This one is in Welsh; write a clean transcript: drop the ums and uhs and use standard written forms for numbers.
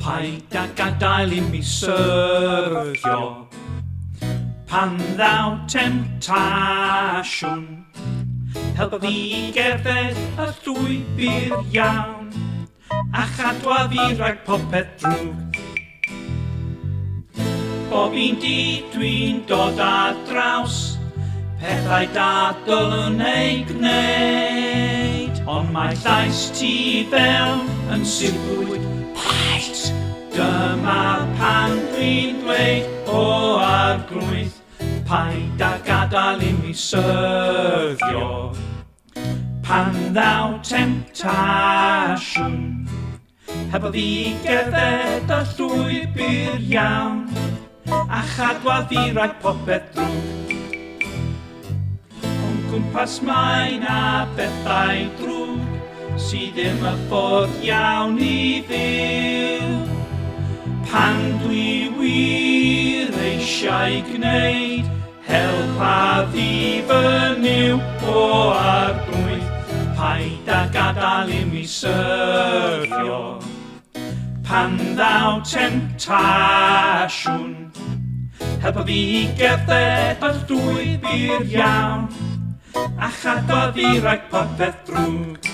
Paid â gadael I mi syrthio pan ddaw temptasiwn. Helpa fi I gerdded y llwybr iawn a chadwa fi rhag popeth drwg. Bob un dydd dwi'n dod ar draws pethau dadl yn ei gwneud, ond mae llais ti fewn yn siwyd. Paid! Dyma pan dwi'n dweud o arglwydd, paid â gadael I mi syrthio pan ddaw temptasiwn. Helpa fi gerdded y llwybr iawn a chadwa fi rhag popeth drwg. O'n gwmpas mae na bethau drwg sydd ddim y ffordd iawn I fyw. Pan dwi wir eisiau gwneud helpa fi fy niw o arglwydd, paid â gadael I mi syrthio pan ddaw temptasiwn. Helpa fi gerdded y llwybr iawn a chadwa fi rhag popeth drwg.